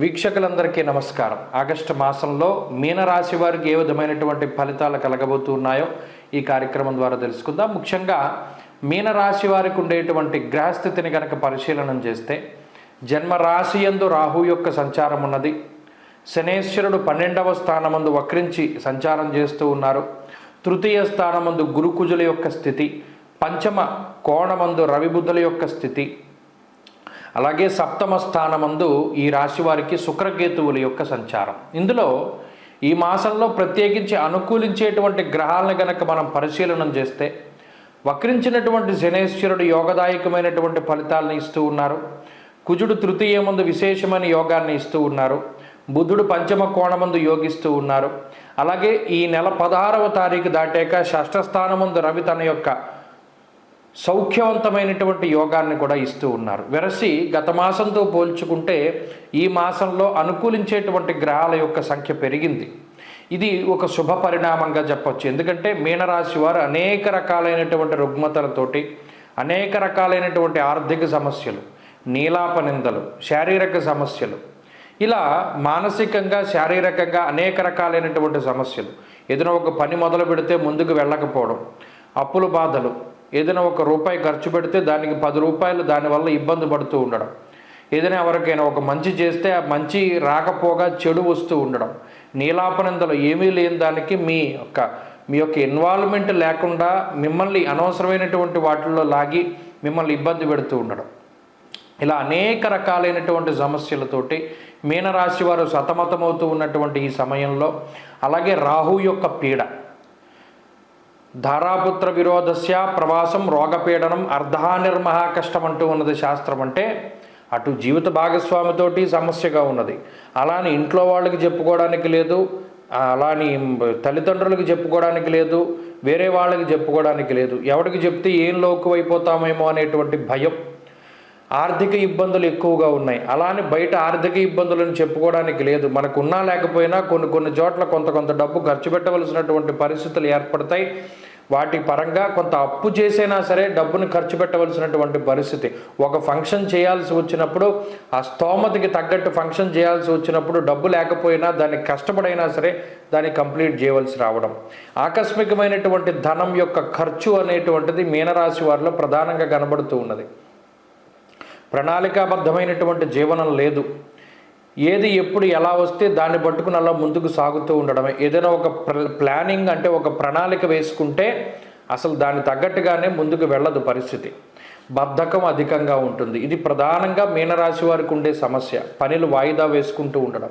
వీక్షకులందరికీ నమస్కారం. ఆగస్టు మాసంలో మీనరాశి వారికి ఏ విధమైనటువంటి ఫలితాలు కలగబోతున్నాయో ఈ కార్యక్రమం ద్వారా తెలుసుకుందాం. ముఖ్యంగా మీనరాశి వారికి ఉండేటువంటి గ్రహస్థితిని కనుక పరిశీలనం చేస్తే జన్మరాశి యందు రాహు యొక్క సంచారం ఉన్నది. శనేశ్వరుడు 12వ స్థానమందు వక్రించి సంచారం చేస్తూ ఉన్నారు. తృతీయ స్థానమందు గురుకుజుల యొక్క స్థితి, పంచమ కోణమందు రవిబుద్ధుల యొక్క స్థితి, అలాగే సప్తమ స్థానమందు ఈ రాశి వారికి శుక్రకేతువుల యొక్క సంచారం. ఇందులో ఈ మాసంలో ప్రత్యేకించి అనుకూలించేటువంటి గ్రహాలను గనక మనం పరిశీలనం చేస్తే వక్రించినటువంటి శనేశ్వరుడు యోగదాయకమైనటువంటి ఫలితాలను ఇస్తూ ఉన్నారు. కుజుడు తృతీయమందు విశేషమైన యోగాన్ని ఇస్తూ ఉన్నారు. బుధుడు పంచమ కోణమందు యోగిస్తూ ఉన్నారు. అలాగే ఈ నెల 16వ తారీఖు దాటాక షష్ఠ స్థానమందు రవి తన యొక్క సౌఖ్యవంతమైనటువంటి యోగాన్ని కూడా ఇస్తూ ఉన్నారు. వెరసి గత మాసంతో పోల్చుకుంటే ఈ మాసంలో అనుకూలించేటువంటి గ్రహాల యొక్క సంఖ్య పెరిగింది. ఇది ఒక శుభ పరిణామంగా చెప్పచ్చు. ఎందుకంటే మీనరాశి వారు అనేక రకాలైనటువంటి రుగ్మతలతోటి, అనేక రకాలైనటువంటి ఆర్థిక సమస్యలు, నీలాప నిందలు, శారీరక సమస్యలు, ఇలా మానసికంగా శారీరకంగా అనేక రకాలైనటువంటి సమస్యలు, ఏదైనా ఒక పని మొదలు పెడితే ముందుకు వెళ్ళకపోవడం, అప్పుల బాధలు, ఏదైనా ఒక రూపాయి ఖర్చు పెడితే దానికి 10 రూపాయలు దానివల్ల ఇబ్బంది పడుతూ ఉండడం, ఏదైనా ఎవరికైనా ఒక మంచి చేస్తే ఆ మంచి రాకపోగా చెడు వస్తూ ఉండడం, నీలాపనిందలు ఏమీ లేని దానికి మీ యొక్క ఇన్వాల్వ్మెంట్ లేకుండా మిమ్మల్ని అనవసరమైనటువంటి వాటిల్లో లాగి మిమ్మల్ని ఇబ్బంది పెడుతూ ఉండడం, ఇలా అనేక రకాలైనటువంటి సమస్యలతోటి మీనరాశి వారు సతమతమవుతూ ఉన్నటువంటి ఈ సమయంలో, అలాగే రాహు యొక్క పీడ, ధారాపుత్ర విరోధస్య ప్రవాసం రోగపీడనం అర్ధానిర్మహా కష్టం అంటూ ఉన్నది శాస్త్రం. అంటే అటు జీవిత భాగస్వామితోటి సమస్యగా ఉన్నది, అలాని ఇంట్లో వాళ్ళకి చెప్పుకోవడానికి లేదు, అలాని తల్లిదండ్రులకు చెప్పుకోవడానికి లేదు, వేరే వాళ్ళకి చెప్పుకోవడానికి లేదు, ఎవరికి చెప్తే ఏం లోకువైపోతామేమో అనేటువంటి భయం, ఆర్థిక ఇబ్బందులు ఎక్కువగా ఉన్నాయి. అలానే బయట ఆర్థిక ఇబ్బందులను చెప్పుకోవడానికి లేదు. మనకున్నా లేకపోయినా కొన్ని చోట్ల కొంత డబ్బు ఖర్చు పెట్టవలసినటువంటి పరిస్థితులు ఏర్పడతాయి. వాటి పరంగా కొంత అప్పు చేసైనా సరే డబ్బును ఖర్చు పెట్టవలసినటువంటి పరిస్థితి. ఒక ఫంక్షన్ చేయాల్సి వచ్చినప్పుడు ఆ స్తోమతకి తగ్గట్టు ఫంక్షన్ చేయాల్సి వచ్చినప్పుడు డబ్బు లేకపోయినా దాన్ని కష్టపడైనా సరే దాన్ని కంప్లీట్ చేయవలసి రావడం, ఆకస్మికమైనటువంటి ధనం యొక్క ఖర్చు అనేటువంటిది మీనరాశి వారిలో ప్రధానంగా కనబడుతూ ఉన్నది. ప్రణాళికాబద్ధమైనటువంటి జీవనం లేదు. ఏది ఎప్పుడు ఎలా వస్తే దాన్ని పట్టుకుని అలా ముందుకు సాగుతూ ఉండడమే. ఏదైనా ఒక ప్లానింగ్ అంటే ఒక ప్రణాళిక వేసుకుంటే అసలు దాన్ని తగ్గట్టుగానే ముందుకు వెళ్ళదు పరిస్థితి. బద్ధకం అధికంగా ఉంటుంది. ఇది ప్రధానంగా మీనరాశి వారికి ఉండే సమస్య. పనులు వాయిదా వేసుకుంటూ ఉండడం.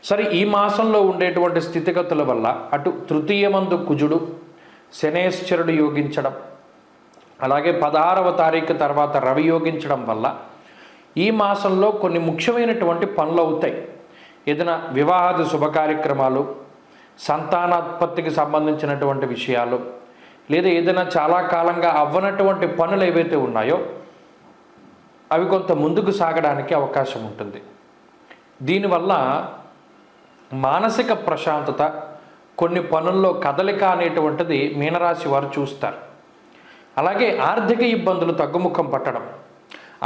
సరే, ఈ మాసంలో ఉండేటువంటి స్థితిగతుల వల్ల అటు తృతీయమందు కుజుడు శనేశ్వరుడు యోగించడం, అలాగే 16వ తారీఖు తర్వాత రవి యోగించడం వల్ల ఈ మాసంలో కొన్ని ముఖ్యమైనటువంటి పనులు అవుతాయి. ఏదైనా వివాహాది శుభకార్యక్రమాలు, సంతానోత్పత్తికి సంబంధించినటువంటి విషయాలు, లేదా ఏదైనా చాలా కాలంగా అవ్వనటువంటి పనులు ఏవైతే ఉన్నాయో అవి కొంత ముందుకు సాగడానికి అవకాశం ఉంటుంది. దీనివల్ల మానసిక ప్రశాంతత, కొన్ని పనుల్లో కదలిక అనేటువంటిది మీనరాశి వారు చూస్తారు. అలాగే ఆర్థిక ఇబ్బందులు తగ్గుముఖం పట్టడం,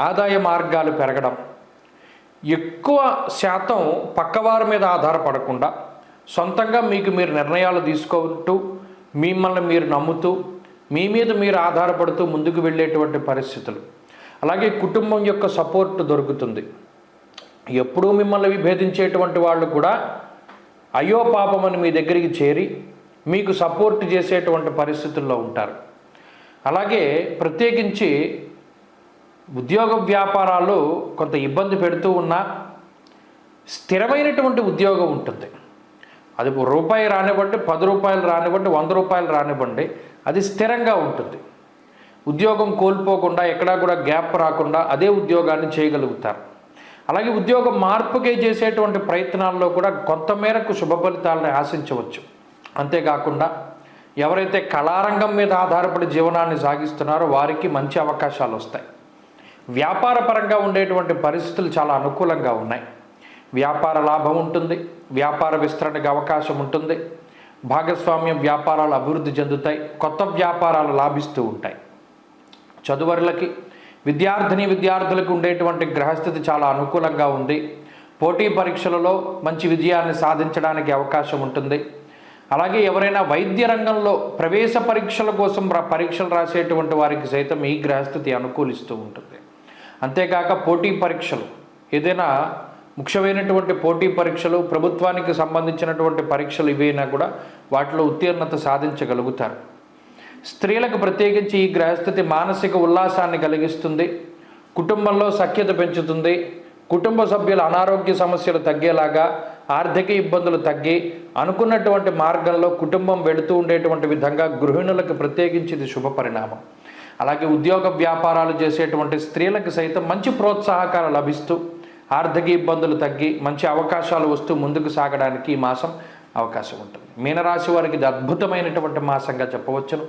ఆదాయ మార్గాలు పెరగడం, ఎక్కువ శాతం పక్కవారి మీద ఆధారపడకుండా సొంతంగా మీకు మీరు నిర్ణయాలు తీసుకుంటూ, మిమ్మల్ని మీరు నమ్ముతూ, మీ మీద మీరు ఆధారపడుతూ ముందుకు వెళ్ళేటువంటి పరిస్థితులు. అలాగే కుటుంబం యొక్క సపోర్ట్ దొరుకుతుంది. ఎప్పుడూ మిమ్మల్ని విభేదించేటువంటి వాళ్ళు కూడా అయ్యో పాపమని మీ దగ్గరికి చేరి మీకు సపోర్ట్ చేసేటువంటి పరిస్థితుల్లో ఉంటారు. అలాగే ప్రత్యేకించి ఉద్యోగ వ్యాపారాలు కొంత ఇబ్బంది పెడుతూ ఉన్నా స్థిరమైనటువంటి ఉద్యోగం ఉంటుంది. అది రూపాయి రానివ్వండి, 10 రూపాయలు రానివ్వండి, 100 రూపాయలు రానివ్వండి, అది స్థిరంగా ఉంటుంది. ఉద్యోగం కోల్పోకుండా, ఎక్కడా కూడా గ్యాప్ రాకుండా అదే ఉద్యోగాన్ని చేయగలుగుతారు. అలాగే ఉద్యోగం మార్పుకే చేసేటువంటి ప్రయత్నాల్లో కూడా కొంతమేరకు శుభ ఫలితాలను ఆశించవచ్చు. అంతేకాకుండా ఎవరైతే కళారంగం మీద ఆధారపడి జీవనాన్ని సాగిస్తున్నారో వారికి మంచి అవకాశాలు వస్తాయి. వ్యాపార పరంగా ఉండేటువంటి పరిస్థితులు చాలా అనుకూలంగా ఉన్నాయి. వ్యాపార లాభం ఉంటుంది, వ్యాపార విస్తరణకు అవకాశం ఉంటుంది, భాగస్వామ్యం వ్యాపారాలు అభివృద్ధి చెందుతాయి, కొత్త వ్యాపారాలు లాభిస్తూ ఉంటాయి. చదువరులకి, విద్యార్థినులకు ఉండేటువంటి గ్రహస్థితి చాలా అనుకూలంగా ఉంది. పోటీ పరీక్షలలో మంచి విజయాన్ని సాధించడానికి అవకాశం ఉంటుంది. అలాగే ఎవరైనా వైద్య రంగంలో ప్రవేశ పరీక్షల కోసం పరీక్షలు రాసేటువంటి వారికి సైతం ఈ గ్రహస్థితి అనుకూలిస్తూ ఉంటుంది. అంతేకాక పోటీ పరీక్షలు, ఏదైనా ముఖ్యమైనటువంటి పోటీ పరీక్షలు, ప్రభుత్వానికి సంబంధించినటువంటి పరీక్షలు ఇవైనా కూడా వాటిలో ఉత్తీర్ణత సాధించగలుగుతారు. స్త్రీలకు ప్రత్యేకించి ఈ గ్రహస్థితి మానసిక ఉల్లాసాన్ని కలిగిస్తుంది, కుటుంబంలో సఖ్యత పెంచుతుంది, కుటుంబ సభ్యుల అనారోగ్య సమస్యలు తగ్గేలాగా, ఆర్థిక ఇబ్బందులు తగ్గి అనుకున్నటువంటి మార్గంలో కుటుంబం వెళుతూ ఉండేటువంటి విధంగా గృహిణులకు ప్రత్యేకించి ఇది శుభ పరిణామం. అలాగే ఉద్యోగ వ్యాపారాలు చేసేటువంటి స్త్రీలకు సైతం మంచి ప్రోత్సాహకాలు లభిస్తూ ఆర్థిక ఇబ్బందులు తగ్గి మంచి అవకాశాలు వస్తూ ముందుకు సాగడానికి ఈ మాసం అవకాశం ఉంటుంది. మీనరాశి వారికి ఇది అద్భుతమైనటువంటి మాసంగా చెప్పవచ్చును.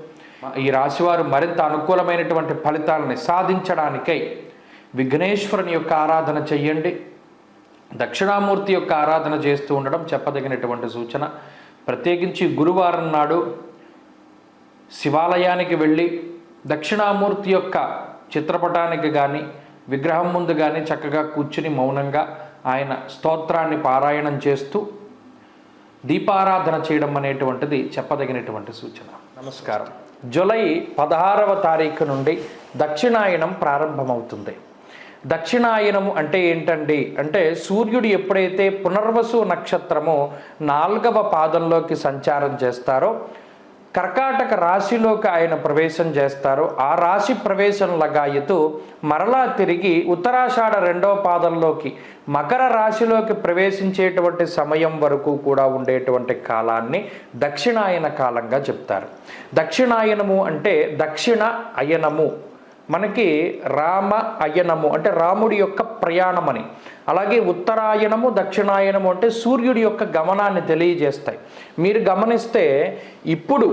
ఈ రాశివారు మరింత అనుకూలమైనటువంటి ఫలితాలని సాధించడానికై విఘ్నేశ్వరుని యొక్క ఆరాధన చెయ్యండి. దక్షిణామూర్తి యొక్క ఆరాధన చేస్తూ ఉండడం చెప్పదగినటువంటి సూచన. ప్రత్యేకించి గురువారం నాడు శివాలయానికి వెళ్ళి దక్షిణామూర్తి యొక్క చిత్రపటానికి కానీ విగ్రహం ముందు కానీ చక్కగా కూర్చుని మౌనంగా ఆయన స్తోత్రాన్ని పారాయణం చేస్తూ దీపారాధన చేయడం అనేటువంటిది చెప్పదగినటువంటి సూచన. నమస్కారం. జూలై 16వ తారీఖు నుండి దక్షిణాయనం ప్రారంభమవుతుంది. దక్షిణాయనము అంటే ఏంటండి అంటే సూర్యుడు ఎప్పుడైతే పునర్వసు నక్షత్రము 4వ పాదంలోకి సంచారం చేస్తారో, కర్కాటక రాశిలోకి ఆయన ప్రవేశం చేస్తారో, ఆ రాశి ప్రవేశం లగాయతూ మరలా తిరిగి ఉత్తరాషాఢ 2వ పాదంలోకి మకర రాశిలోకి ప్రవేశించేటువంటి సమయం వరకు కూడా ఉండేటువంటి కాలాన్ని దక్షిణాయన కాలంగా చెప్తారు. దక్షిణాయనము అంటే దక్షిణ అయనము, మనకి రామ అయనము అంటే రాముడి యొక్క ప్రయాణమని, అలాగే ఉత్తరాయణము దక్షిణాయనము అంటే సూర్యుడి యొక్క గమనాన్ని తెలియజేస్తాయి. మీరు గమనిస్తే ఇప్పుడు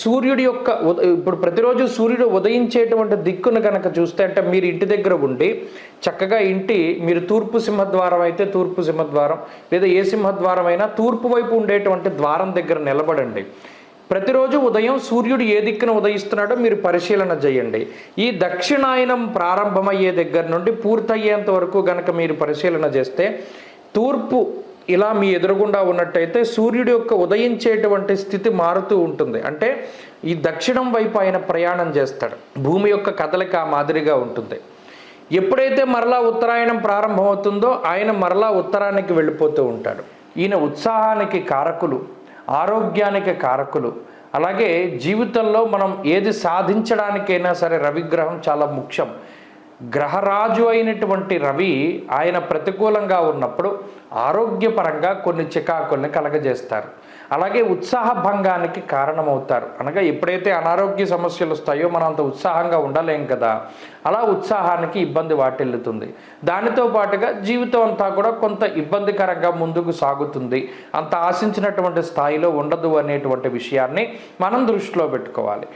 సూర్యుడి యొక్క ఇప్పుడు ప్రతిరోజు సూర్యుడు ఉదయించేటువంటి దిక్కును కనుక చూస్తే, అంటే మీరు ఇంటి దగ్గర ఉండి చక్కగా మీరు తూర్పు సింహద్వారం అయితే తూర్పు సింహద్వారం, లేదా ఏ సింహద్వారం అయినా తూర్పు వైపు ఉండేటువంటి ద్వారం దగ్గర నిలబడండి. ప్రతిరోజు ఉదయం సూర్యుడు ఏ దిక్కున ఉదయిస్తున్నాడో మీరు పరిశీలన చేయండి. ఈ దక్షిణాయనం ప్రారంభమయ్యే దగ్గర నుండి పూర్తయ్యేంత వరకు గనక మీరు పరిశీలన చేస్తే, తూర్పు ఇలా మీ ఎదురుగుండా ఉన్నట్టయితే సూర్యుడి యొక్క ఉదయించేటువంటి స్థితి మారుతూ ఉంటుంది. అంటే ఈ దక్షిణం వైపు ఆయన ప్రయాణం చేస్తాడు. భూమి యొక్క కదలిక ఆ మాదిరిగా ఉంటుంది. ఎప్పుడైతే మరలా ఉత్తరాయణం ప్రారంభమవుతుందో ఆయన మరలా ఉత్తరానికి వెళ్ళిపోతూ ఉంటాడు. ఈయన ఉత్సాహానికి కారకులు, ఆరోగ్యానికి కారకులు. అలాగే జీవితంలో మనం ఏది సాధించడానికైనా సరే రవిగ్రహం చాలా ముఖ్యం. గ్రహరాజు అయినటువంటి రవి ఆయన ప్రతికూలంగా ఉన్నప్పుడు ఆరోగ్యపరంగా కొన్ని చికాకుల్ని కలగజేస్తారు. అలాగే ఉత్సాహ భంగానికి కారణమవుతారు. అనగా ఎప్పుడైతే అనారోగ్య సమస్యలు వస్తాయో మనం అంత ఉత్సాహంగా ఉండలేం కదా, అలా ఉత్సాహానికి ఇబ్బంది వాటిల్లుతుంది. దానితో పాటుగా జీవితం అంతా కూడా కొంత ఇబ్బందికరంగా ముందుకు సాగుతుంది, అంత ఆశించినటువంటి స్థాయిలో ఉండదు అనేటువంటి విషయాన్ని మనం దృష్టిలో పెట్టుకోవాలి.